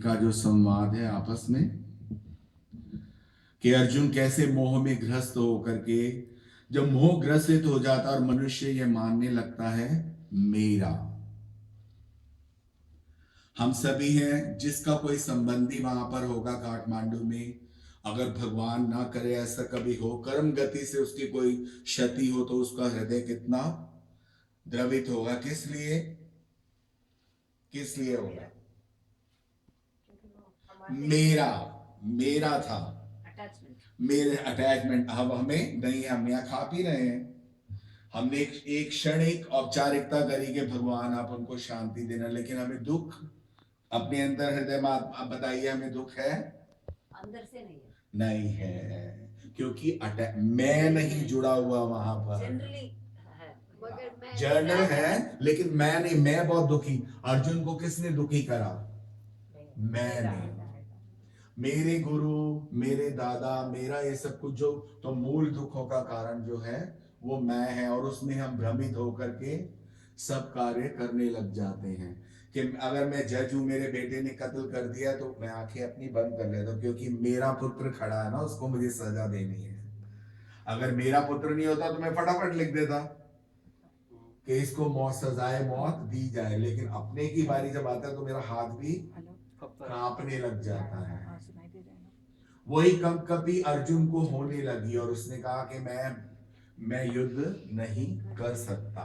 का जो संवाद है आपस में, कि अर्जुन कैसे मोह में ग्रस्त होकर के, जब मोह ग्रसित हो जाता और मनुष्य ये मानने लगता है मेरा, हम सभी हैं, जिसका कोई संबंधी वहां पर होगा काठमांडू में, अगर भगवान ना करे ऐसा कभी हो, कर्म गति से उसकी कोई क्षति हो, तो उसका हृदय कितना द्रवित होगा। किस लिए, किस लिए होगा? मेरा, मेरा था, मेरे अटैचमेंट। अब हमें नहीं, हम यहाँ खा पी रहे हैं, हमने एक क्षणिक औपचारिकता करी कि भगवान आप हमको शांति देना, लेकिन हमें दुख अपने अंदर हृदय में, आप बताइए हमें दुख है? अंदर से नहीं है, नहीं है, क्योंकि मैं नहीं जुड़ा हुआ वहां पर। जर्नल है, लेकिन मैं नहीं, मैं बहुत दुखी। अर्जुन को किसने दुखी करा? मैंने, मेरे गुरु, मेरे दादा, मेरा ये सब कुछ जो, तो मूल दुखों का कारण जो है वो मैं है, और उसमें हम भ्रमित होकर के सब कार्य करने लग जाते हैं। कि अगर मैं जज हूं, मेरे बेटे ने कत्ल कर दिया, तो मैं आंखें अपनी बंद कर लेता हूं, क्योंकि मेरा पुत्र खड़ा है ना, उसको मुझे सजा देनी है। अगर मेरा पुत्र नहीं होता तो मैं फटाफट लिख देता कि इसको मौत, सजाए मौत दी जाए, लेकिन अपने की बारी जब आता है तो मेरा हाथ भी कांपने लग जाता है। वही कंपकपी अर्जुन को होने लगी, और उसने कहा कि मैं युद्ध नहीं कर सकता।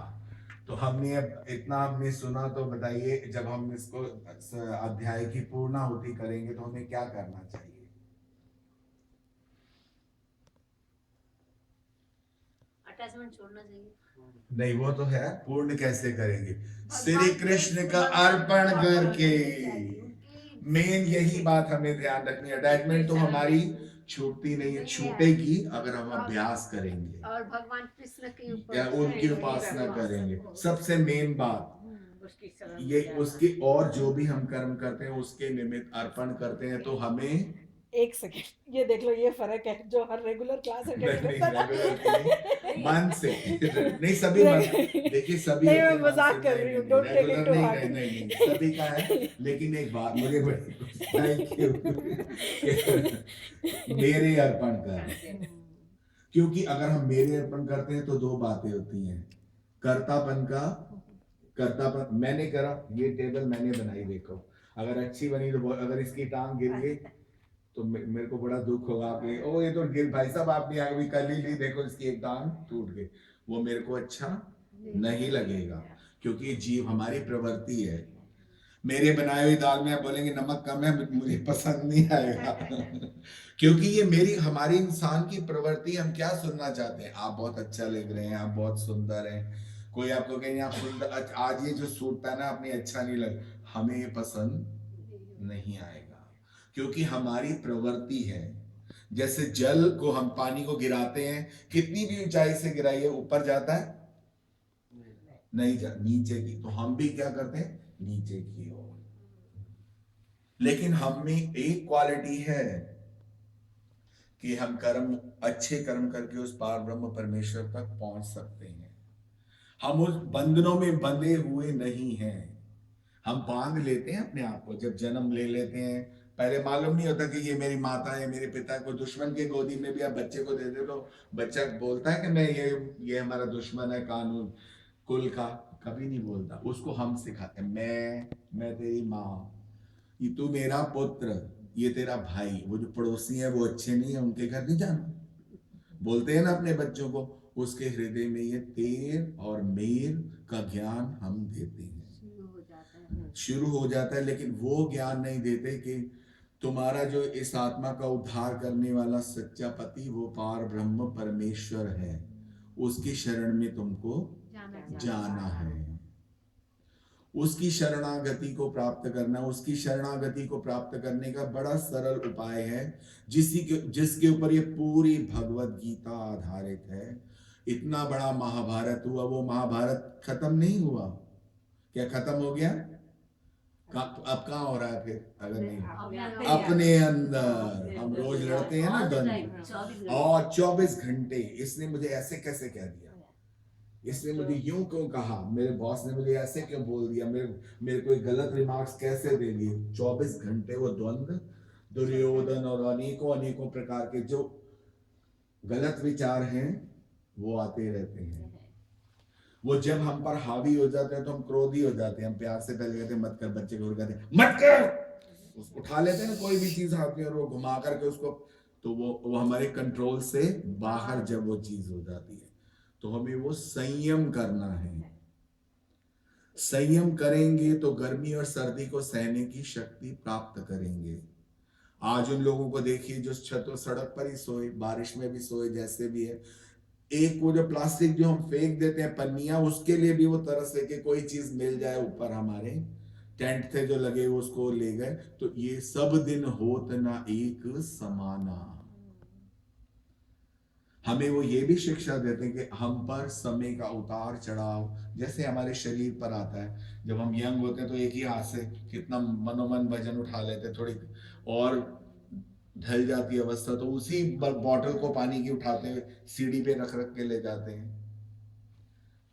तो हमने अब इतना हमने सुना, तो बताइए जब हम इसको अध्याय की पूर्णाहुति करेंगे तो हमें क्या करना चाहिए? अटैचमेंट छोड़ना चाहिए। नहीं, वो तो है, पूर्ण कैसे करेंगे? श्री कृष्ण का अर्पण करके। मेन यही बात हमें ध्यान रखनी है। अटैचमेंट तो हमारी छूटती नहीं है, छूटेगी अगर हम अभ्यास करेंगे और भगवान कृष्ण की या उनकी उपासना करेंगे। सबसे मेन बात ये, उसकी, और जो भी हम कर्म करते हैं उसके निमित्त अर्पण करते हैं, तो हमें एक सेकेंड, ये देख लो, ये फर्क है जो हर रेगुलर क्लास अटेंड करता है रेगुलर मन से नहीं, सभी मन, देखिए सभी नहीं, मैं मजाक कर रही हूँ, don't take it to heart. नहीं, सभी का है। लेकिन एक बात मुझे बड़ी थैंक यू मेरे अर्पण कर, क्योंकि अगर हम मेरे अर्पण करते हैं तो दो बातें होती हैं, कर्तापन का, कर्तापन, मैंने करा, ये टेबल मैंने बनाई, देखो अगर अच्छी बनी तो, अगर इसकी टांग गिर गई तो मेरे को बड़ा दुख होगा कि ओ ये तो गिर, भाई साहब आपने अभी कल ही ली, देखो इसकी एक टांग टूट गई, वो मेरे को अच्छा नहीं लगेगा, क्योंकि जीव हमारी प्रवृत्ति है। मेरे बनाए हुई दाल में आप बोलेंगे नमक कम है, मुझे पसंद नहीं आएगा क्योंकि ये मेरी, हमारी इंसान की प्रवृत्ति। हम क्या सुनना चाहते हैं? आप बहुत अच्छा लग रहे हैं, आप बहुत सुंदर हैं, कोई आपको कहेंगे आप सुंदर, आज ये जो सूट पहना आपने अच्छा नहीं लग, हमें ये पसंद नहीं आएगा, क्योंकि हमारी प्रवृत्ति है। जैसे जल को, हम पानी को गिराते हैं, कितनी भी ऊंचाई से गिराइए ऊपर जाता है नहीं जा, नीचे की, तो हम भी क्या करते हैं? नीचे की ओर। लेकिन हम में एक क्वालिटी है कि हम कर्म, अच्छे कर्म करके उस पार ब्रह्म परमेश्वर तक पहुंच सकते हैं। हम उस बंधनों में बंधे हुए नहीं हैं। हम बांध लेते हैं अपने आप को, जब जन्म ले लेते हैं, पहले मालूम नहीं होता कि ये मेरी माता है, मेरे पिता को। दुश्मन के गोदी में भी आप बच्चे को दे दे तो बच्चा बोलता है कि मैं ये हमारा दुश्मन है, कानून कुल का, कभी नहीं बोलता। उसको हम सिखाते हैं, मैं तेरी माँ, ये तू मेरा पुत्र, ये तेरा भाई। वो जो पड़ोसी है वो अच्छे नहीं है, उनके घर नहीं जाना, बोलते हैं ना अपने बच्चों को। उसके हृदय में ये तेर और मेर का ज्ञान हम देते हैं, शुरू हो जाता है। लेकिन वो ज्ञान नहीं देते कि तुम्हारा जो इस आत्मा का उद्धार करने वाला सच्चा पति वो पार ब्रह्म परमेश्वर है, उसकी शरण में तुमको जाना है। उसकी शरणागति को प्राप्त करना, उसकी शरणागति को प्राप्त करने का बड़ा सरल उपाय है, जिसके ऊपर ये पूरी भगवत गीता आधारित है। इतना बड़ा महाभारत हुआ, वो महाभारत खत्म नहीं हुआ क्या? खत्म हो गया? अब कहाँ हो रहा है फिर? अगर नहीं, अपने अंदर हम रोज लड़ते हैं ना द्वंद्व, और 24 घंटे इसने मुझे ऐसे कैसे कह दिया, इसने मुझे जो यूं क्यों कहा, मेरे बॉस ने मुझे ऐसे क्यों बोल दिया, मेरे मेरे को एक गलत रिमार्क्स कैसे दे दिए। 24 घंटे वो द्वंद्व, चलते दुर्योधन रहते और अनेकों अनेकों प्रकार के जो गलत विचार हैं वो आते रहते हैं। हैं। वो जब हम पर हावी हो जाते हैं तो हम क्रोधी हो जाते हैं, हम प्यार से पहले कहते हैं मत कर, बच्चे को कहते हैं मत कर, उसको उठा लेते हैं ना कोई भी चीज हाथ में और वो घुमा करके उसको, तो वो हमारे कंट्रोल से बाहर जब वो चीज हो जाती है तो हमें वो संयम करना है। संयम करेंगे तो गर्मी और सर्दी को सहने की शक्ति प्राप्त करेंगे। आज उन लोगों को देखिए जो छतों सड़क पर ही सोए, बारिश में भी सोए, जैसे भी है। एक वो जो प्लास्टिक जो हम फेंक देते हैं पन्नियां, उसके लिए भी वो तरस है कि कोई चीज मिल जाए ऊपर, हमारे टेंट थे जो लगे हुए उसको ले गए। तो ये सब दिन होत ना एक समाना। हमें वो ये भी शिक्षा देते हैं कि हम पर समय का उतार चढ़ाव जैसे हमारे शरीर पर आता है। जब हम यंग होते हैं तो एक ही हाथ से कितना मनोमन वजन उठा लेते हैं, थोड़ी और ढल जाती है अवस्था तो उसी बॉटल को पानी की उठाते हुए सीढ़ी पे रख रख के ले जाते हैं।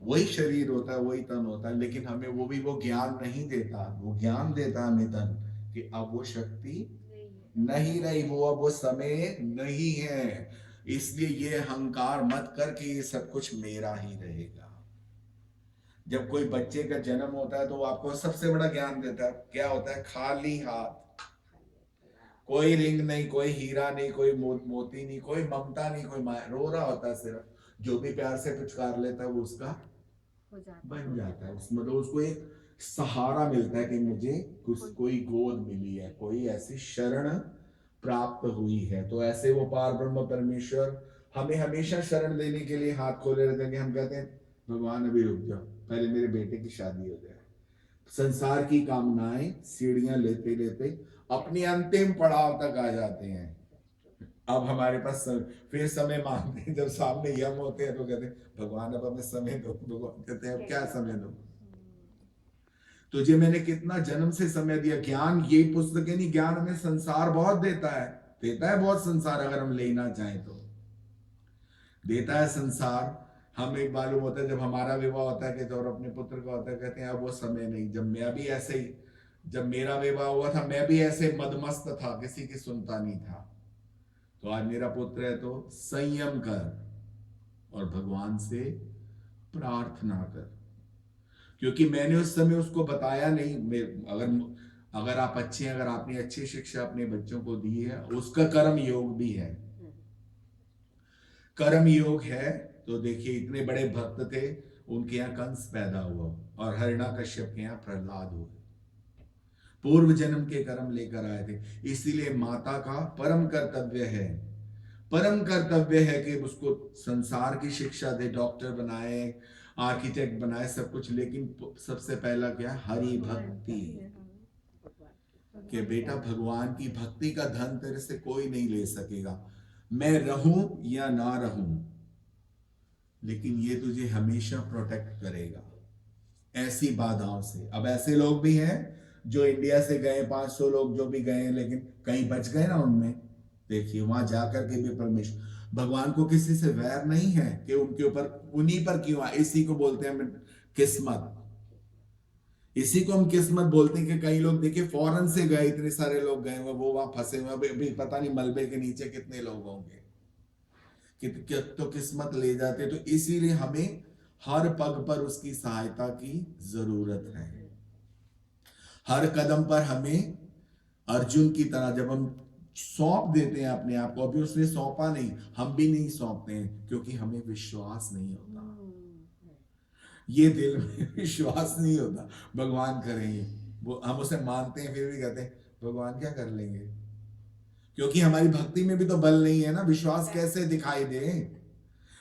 वही शरीर होता है, वही तन होता है, लेकिन हमें वो भी वो ज्ञान नहीं देता। वो ज्ञान देता है हमें तन कि अब वो शक्ति नहीं रही, वो अब वो समय नहीं है। इसलिए ये अहंकार मत कर कि ये सब कुछ मेरा ही रहेगा। जब कोई बच्चे का जन्म होता है तो वो आपको सबसे बड़ा ज्ञान देता है, क्या होता है? खाली हाथ, कोई रिंग नहीं, कोई हीरा नहीं, कोई मोती नहीं, कोई ममता नहीं, कोई माया, रो रहा होता है सिर्फ। जो भी प्यार से पुचकार लेता है वो उसका बन जाता है। मतलब उसको एक सहारा मिलता है कि मुझे कुछ कोई गोद मिली है, कोई ऐसी शरण प्राप्त हुई है। तो ऐसे वो पार ब्रह्म परमेश्वर हमें हमेशा शरण देने के लिए हाथ खोले रहते हैं। कि हम कहते हैं भगवान अभी रुक जाओ, पहले मेरे बेटे की शादी हो जाए। संसार की कामनाएं सीढ़ियां लेते लेते अपनी अंतिम पड़ाव तक आ जाते हैं। अब हमारे पास फिर समय मांगते हैं, जब सामने यम होते हैं तो कहते हैं भगवान अब हमें समय दो। भगवान कहते हैं अब क्या समय दो, तुझे मैंने कितना जन्म से समय दिया। ज्ञान ये पुस्तकें नहीं, ज्ञान हमें संसार बहुत देता है, देता है बहुत संसार, अगर हम लेना चाहें तो देता है संसार। हमें मालूम होता है जब हमारा विवाह होता है कि और अपने पुत्र का होता है, कहते हैं अब वो समय नहीं। जब मैं भी ऐसे ही, जब मेरा विवाह हुआ था मैं भी ऐसे मदमस्त था, किसी की सुनता नहीं था। तो आज मेरा पुत्र है तो संयम कर और भगवान से प्रार्थना कर, क्योंकि मैंने उस समय उसको बताया नहीं। अगर अगर आप अच्छे हैं, अगर आपने अच्छी शिक्षा अपने बच्चों को दी है, उसका कर्म योग भी है। कर्म योग है तो देखिए इतने बड़े भक्त थे, उनके यहाँ कंस पैदा हुआ और हिरण्यकश्यप के यहाँ प्रहलाद हुए। पूर्व जन्म के कर्म लेकर आए थे। इसीलिए माता का परम कर्तव्य है, परम कर्तव्य है कि उसको संसार की शिक्षा दे, डॉक्टर बनाए, आर्किटेक्ट बनाए, सब कुछ, लेकिन सबसे पहला क्या? हरि भक्ति। कि बेटा भगवान की भक्ति का धन तेरे से कोई नहीं ले सकेगा। मैं रहूं या ना रहूं, लेकिन ये तुझे हमेशा प्रोटेक्ट करेगा ऐसी बाधाओं से। अब ऐसे लोग भी हैं जो इंडिया से गए, 500 लोग जो भी गए, लेकिन कहीं बच गए ना उनमें। देखिए वहां जाकर के भी परमेश्वर भगवान को किसी से वैर नहीं है कि उनके ऊपर, उन्हीं पर क्यों आए। इसी को बोलते हैं किस्मत। इसी को हम किस्मत बोलते हैं कि कई लोग देखिए फॉरेन से गए, इतने सारे लोग गए हुए, वो वहां फंसे हुए, अभी पता नहीं मलबे के नीचे कितने लोग होंगे कि तो किस्मत ले जाते। तो इसीलिए हमें हर पग पर उसकी सहायता की जरूरत है। हर कदम पर हमें अर्जुन की तरह जब हम सौंप देते हैं अपने आप को, अभी उसने सौंपा नहीं, हम भी नहीं सौंपते हैं क्योंकि हमें विश्वास नहीं होता। ये दिल में विश्वास नहीं होता भगवान करेंगे, वो हम उसे मानते हैं फिर भी कहते हैं भगवान क्या कर लेंगे, क्योंकि हमारी भक्ति में भी तो बल नहीं है ना। विश्वास कैसे दिखाई दे,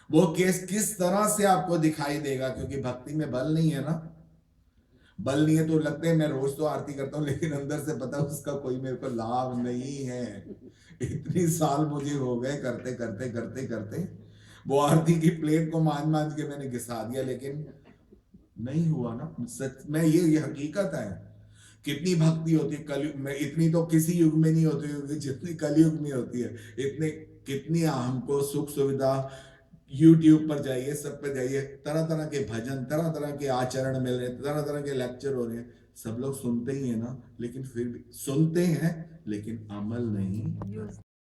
वो किस तरह से आपको दिखाई देगा, क्योंकि भक्ति में बल नहीं है ना। बल नहीं है तो लगता है मैं रोज तो आरती करता हूँ, लेकिन अंदर से पता उसका कोई मेरे को लाभ नहीं है। इतनी साल मुझे हो गए करते करते करते करते, वो आरती की प्लेट को मान मान के मैंने घिसा दिया, लेकिन नहीं हुआ ना। सच में ये हकीकत है। कितनी भक्ति होती है कलयुग में, इतनी तो किसी युग में नहीं होती जितनी कलयुग में होती है। इतने कितनी हमको सुख सुविधा YouTube पर जाइए, सब पे जाइए, तरह तरह के भजन, तरह तरह के आचरण मिल रहे हैं, तरह तरह के लेक्चर हो रहे हैं, सब लोग सुनते ही है ना, लेकिन फिर भी सुनते हैं लेकिन अमल नहीं यूज करते।